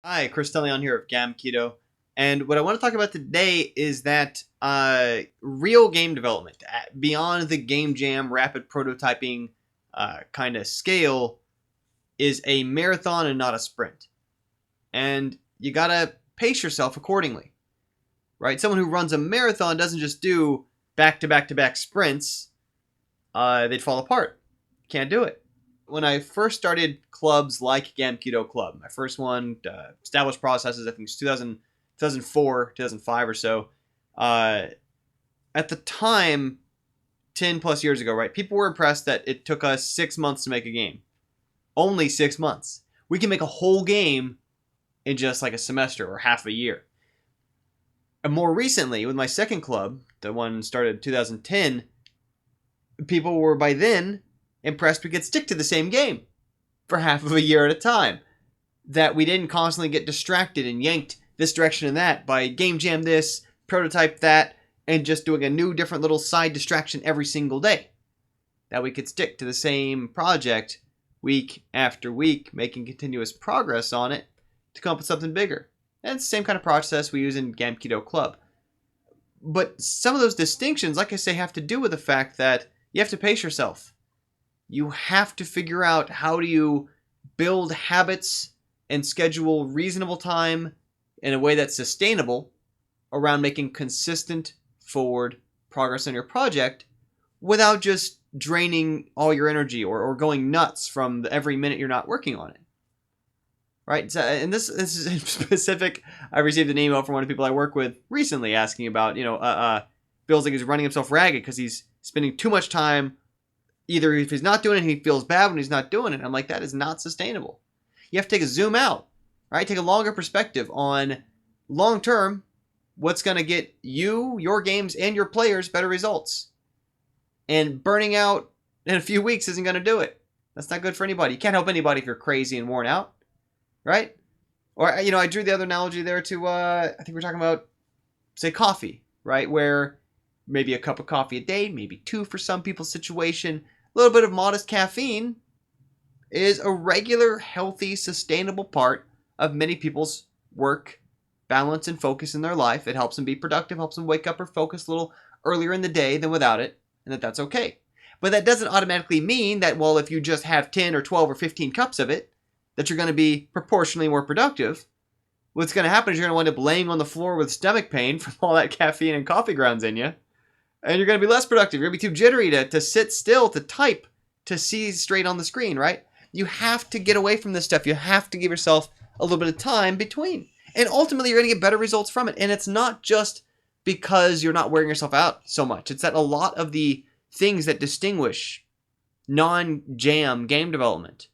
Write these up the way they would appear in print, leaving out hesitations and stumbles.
Hi, Chris Tellion here of GamKeto, and what I want to talk about today is that real game development beyond the game jam, rapid prototyping kind of scale is a marathon and not a sprint, and you gotta pace yourself accordingly, right? Someone who runs a marathon doesn't just do back to back to back sprints; they'd fall apart. Can't do it. When I first started clubs like GameKeto Club, my first one, established processes, I think it's 2004, 2005 or so. Uh, at the time, 10 plus years ago, right, people were impressed that it took us 6 months to make a game. Only 6 months. We can make a whole game in just like a semester or half a year. And more recently, with my second club, the one started in 2010, people were by then impressed we could stick to the same game for half of a year at a time. That we didn't constantly get distracted and yanked this direction and that by game jam this, prototype that, and just doing a new different little side distraction every single day. That we could stick to the same project week after week, making continuous progress on it to come up with something bigger. And it's the same kind of process we use in GameKeto Club. But some of those distinctions, like I say, have to do with the fact that you have to pace yourself. You have to figure out how do you build habits and schedule reasonable time in a way that's sustainable around making consistent forward progress on your project without just draining all your energy or going nuts from every minute you're not working on it. Right? So, and this is specific. I received an email from one of the people I work with recently asking about, feels like he's running himself ragged because he's spending too much time. Either if he's not doing it, he feels bad when he's not doing it. I'm like, that is not sustainable. You have to take a zoom out, right? Take a longer perspective on long term, what's going to get you, your games, and your players better results. And burning out in a few weeks isn't going to do it. That's not good for anybody. You can't help anybody if you're crazy and worn out, right? Or, I drew the other analogy there to, I think we're talking about, say, coffee, right? Where maybe a cup of coffee a day, maybe two for some people's situation. A little bit of modest caffeine is a regular, healthy, sustainable part of many people's work, balance, and focus in their life. It helps them be productive, helps them wake up or focus a little earlier in the day than without it, and that's okay. But that doesn't automatically mean that, well, if you just have 10 or 12 or 15 cups of it, that you're going to be proportionally more productive. What's going to happen is you're going to wind up laying on the floor with stomach pain from all that caffeine and coffee grounds in you. And you're going to be less productive. You're going to be too jittery to sit still, to type, to see straight on the screen, right? You have to get away from this stuff. You have to give yourself a little bit of time between. And ultimately, you're going to get better results from it. And it's not just because you're not wearing yourself out so much. It's that a lot of the things that distinguish non-jam game development,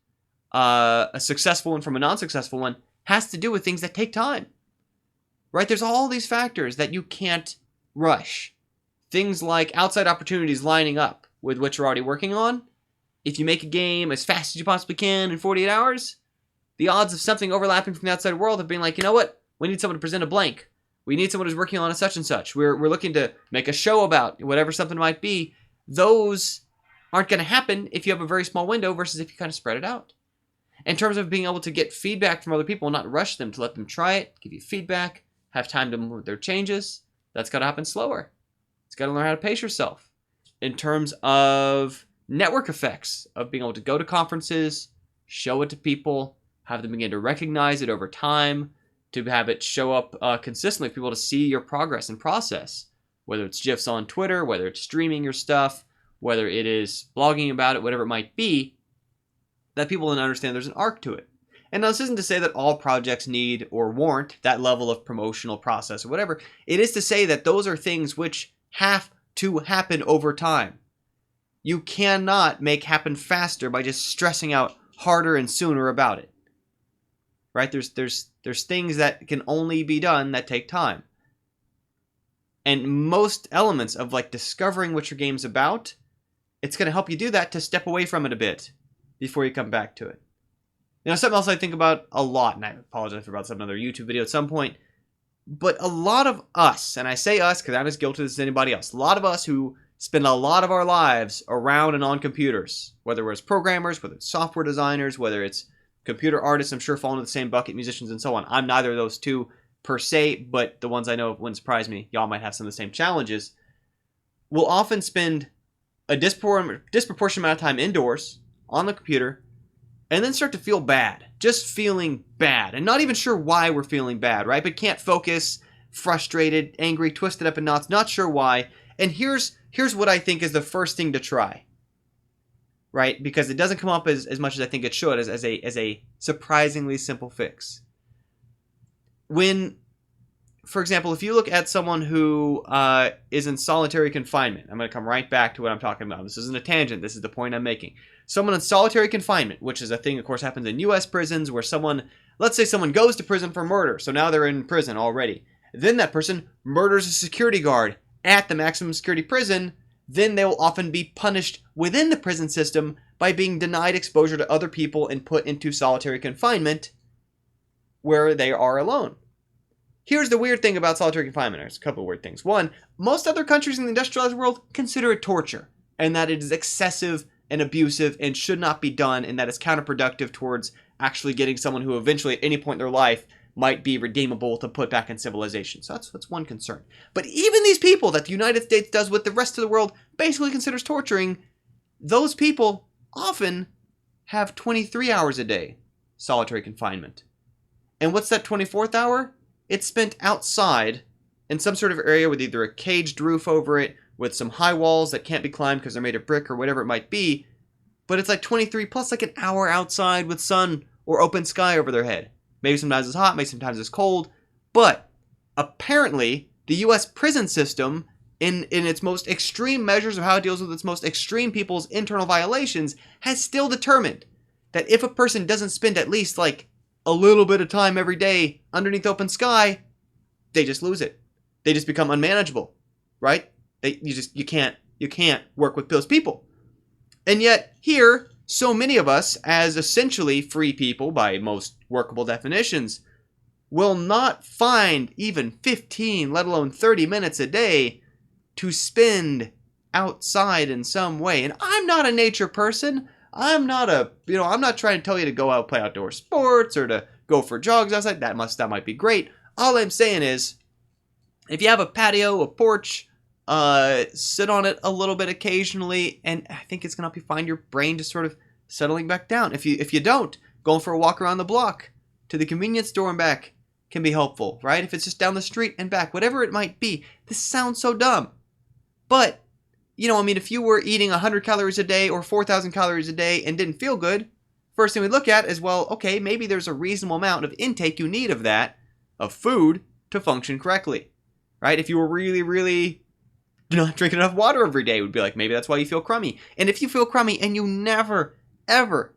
a successful one from a non-successful one, has to do with things that take time, right? There's all these factors that you can't rush. Things like outside opportunities lining up with what you're already working on. If you make a game as fast as you possibly can in 48 hours, the odds of something overlapping from the outside world of being like, you know what? We need someone to present a blank. We need someone who's working on a such and such. We're looking to make a show about whatever something might be. Those aren't going to happen if you have a very small window versus if you kind of spread it out. In terms of being able to get feedback from other people, not rush them, to let them try it, give you feedback, have time to move their changes, that's got to happen slower. It's got to learn how to pace yourself. In terms of network effects, of being able to go to conferences, show it to people, have them begin to recognize it over time, to have it show up consistently for people to see your progress and process. Whether it's GIFs on Twitter, whether it's streaming your stuff, whether it is blogging about it, whatever it might be, that people can understand there's an arc to it. And now this isn't to say that all projects need or warrant that level of promotional process or whatever. It is to say that those are things which have to happen over time. You cannot make happen faster by just stressing out harder and sooner about it. Right? There's things that can only be done that take time. And most elements of like discovering what your game's about, it's going to help you do that to step away from it a bit before you come back to it. Something else I think about a lot, and I apologize for about another YouTube video at some point, but a lot of us, and I say us because I'm as guilty as anybody else, a lot of us who spend a lot of our lives around and on computers, whether we're as programmers, whether it's software designers, whether it's Computer artists, I'm sure, fall into the same bucket, musicians and so on. I'm neither of those two per se, but the ones I know wouldn't surprise me. Y'all might have some of the same challenges. Will often spend a disproportionate amount of time indoors on the computer and then start to feel bad. Just feeling bad. And not even sure why we're feeling bad, right? But can't focus, frustrated, angry, twisted up in knots, not sure why. And here's what I think is the first thing to try. Right? Because it doesn't come up as much as I think it should as a surprisingly simple fix. When, for example, if you look at someone who is in solitary confinement, I'm going to come right back to what I'm talking about. This isn't a tangent. This is the point I'm making. Someone in solitary confinement, which is a thing, of course, happens in U.S. prisons where let's say someone goes to prison for murder. So now they're in prison already. Then that person murders a security guard at the maximum security prison. Then they will often be punished within the prison system by being denied exposure to other people and put into solitary confinement where they are alone. Here's the weird thing about solitary confinement. There's a couple of weird things. One, most other countries in the industrialized world consider it torture, and that it is excessive and abusive and should not be done, and that it's counterproductive towards actually getting someone who eventually at any point in their life might be redeemable to put back in civilization. So that's one concern. But even these people that the United States does what the rest of the world basically considers torturing, those people often have 23 hours a day solitary confinement. And what's that 24th hour? It's spent outside in some sort of area with either a caged roof over it, with some high walls that can't be climbed because they're made of brick or whatever it might be. But it's like 23 plus like an hour outside with sun or open sky over their head. Maybe sometimes it's hot, maybe sometimes it's cold. But apparently, the U.S. prison system, in its most extreme measures of how it deals with its most extreme people's internal violations, has still determined that if a person doesn't spend at least like a little bit of time every day underneath open sky, they just lose it. They just become unmanageable, right? You can't work with those people. And yet here, so many of us, as essentially free people by most workable definitions, will not find even 15, let alone 30 minutes a day to spend outside in some way. And I'm not a nature person. I'm not trying to tell you to go out and play outdoor sports or to go for jogs outside. That might be great. All I'm saying is, if you have a patio, a porch, sit on it a little bit occasionally, and I think it's gonna help you find your brain just sort of settling back down. If you don't, going for a walk around the block to the convenience store and back can be helpful, right? If it's just down the street and back, whatever it might be. This sounds so dumb, but if you were eating 100 calories a day or 4,000 calories a day and didn't feel good, first thing we look at is, well, okay, maybe there's a reasonable amount of intake you need of food to function correctly, right? If you were really, really not drinking enough water every day, would be like, maybe that's why you feel crummy. And if you feel crummy and you never, ever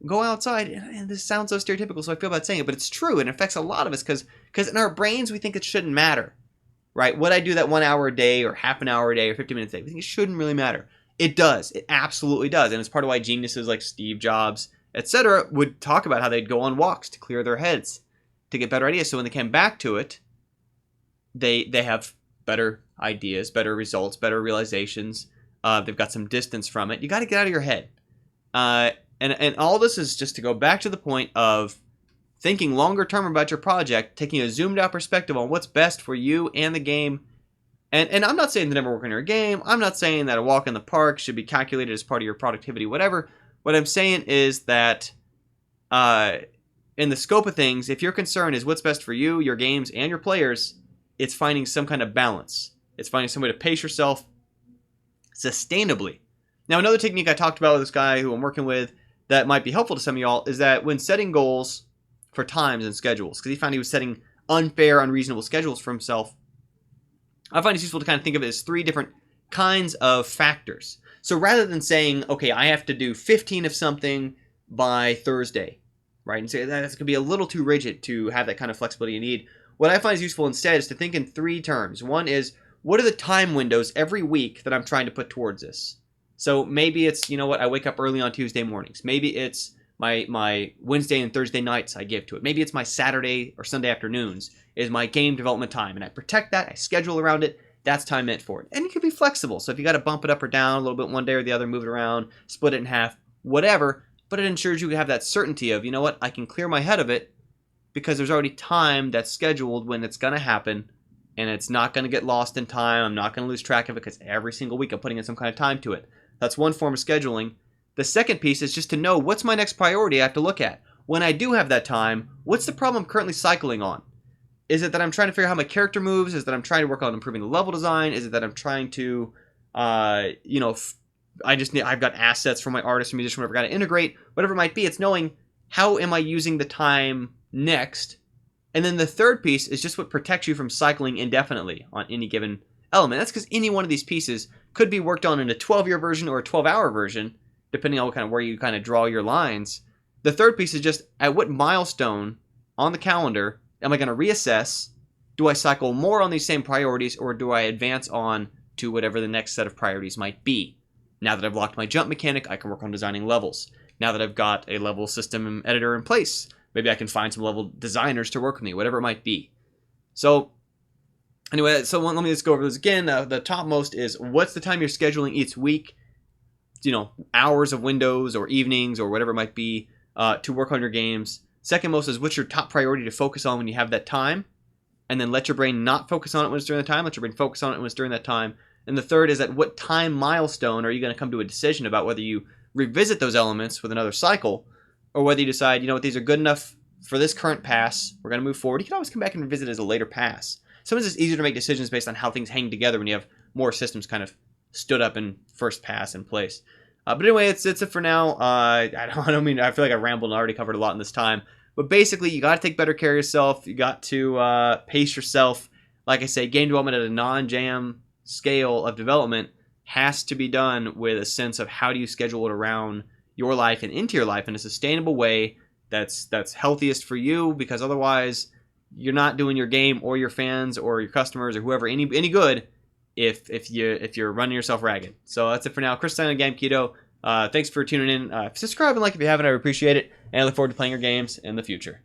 go outside, and this sounds so stereotypical, so I feel bad saying it, but it's true, and it affects a lot of us, because in our brains, we think it shouldn't matter, right? Would I do that 1 hour a day, or half an hour a day, or 50 minutes a day? We think it shouldn't really matter. It does. It absolutely does, and it's part of why geniuses like Steve Jobs, etc., would talk about how they'd go on walks to clear their heads, to get better ideas, so when they came back to it, they have better ideas, better results, better realizations. They've got some distance from it. You got to get out of your head. And all this is just to go back to the point of thinking longer term about your project, taking a zoomed out perspective on what's best for you and the game. And I'm not saying to never work on your game. I'm not saying that a walk in the park should be calculated as part of your productivity, whatever. What I'm saying is that in the scope of things, if your concern is what's best for you, your games, and your players, it's finding some kind of balance. It's finding some way to pace yourself sustainably. Now, another technique I talked about with this guy who I'm working with that might be helpful to some of y'all is that when setting goals for times and schedules, because he found he was setting unfair, unreasonable schedules for himself, I find it's useful to kind of think of it as 3 different kinds of factors. So rather than saying, okay, I have to do 15 of something by Thursday, right? And say that's going to be a little too rigid to have that kind of flexibility you need. What I find is useful instead is to think in 3 terms. One is, what are the time windows every week that I'm trying to put towards this? So maybe it's, I wake up early on Tuesday mornings. Maybe it's my Wednesday and Thursday nights I give to it. Maybe it's my Saturday or Sunday afternoons is my game development time. And I protect that. I schedule around it. That's time meant for it. And you can be flexible. So if you got to bump it up or down a little bit one day or the other, move it around, split it in half, whatever, but it ensures you have that certainty of, you know what, I can clear my head of it because there's already time that's scheduled when it's going to happen, and it's not going to get lost in time. I'm not going to lose track of it because every single week I'm putting in some kind of time to it. That's one form of scheduling. The second piece is just to know what's my next priority I have to look at. When I do have that time, what's the problem I'm currently cycling on? Is it that I'm trying to figure out how my character moves? Is it that I'm trying to work on improving the level design? Is it that I'm trying to, I've got assets from my artist or musician, whatever, got to integrate, whatever it might be. It's knowing how am I using the time next. And then the third piece is just what protects you from cycling indefinitely on any given element. That's because any one of these pieces could be worked on in a 12-year version or a 12-hour version, depending on where you kind of draw your lines. The third piece is just at what milestone on the calendar am I going to reassess? Do I cycle more on these same priorities, or do I advance on to whatever the next set of priorities might be? Now that I've locked my jump mechanic, I can work on designing levels. Now that I've got a level system editor in place, maybe I can find some level designers to work with me, whatever it might be. So anyway, let me just go over this again. The topmost is what's the time you're scheduling each week, hours of windows or evenings or whatever it might be to work on your games. Second most is what's your top priority to focus on when you have that time, and then let your brain not focus on it when it's during the time. Let your brain focus on it when it's during that time. And the third is at what time milestone are you going to come to a decision about whether you revisit those elements with another cycle, or whether you decide, these are good enough for this current pass, we're going to move forward. You can always come back and revisit as a later pass. Sometimes it's easier to make decisions based on how things hang together when you have more systems kind of stood up in first pass in place. But anyway, it's it for now. I feel like I rambled and already covered a lot in this time. But basically, you got to take better care of yourself. You got to pace yourself. Like I say, game development at a non-jam scale of development has to be done with a sense of how do you schedule it around your life and into your life in a sustainable way that's healthiest for you, because otherwise you're not doing your game or your fans or your customers or whoever any good if you're running yourself ragged. So that's it for now. Chris Stein on Game Keto. Thanks for tuning in. Subscribe and like if you haven't. I would appreciate it. And I look forward to playing your games in the future.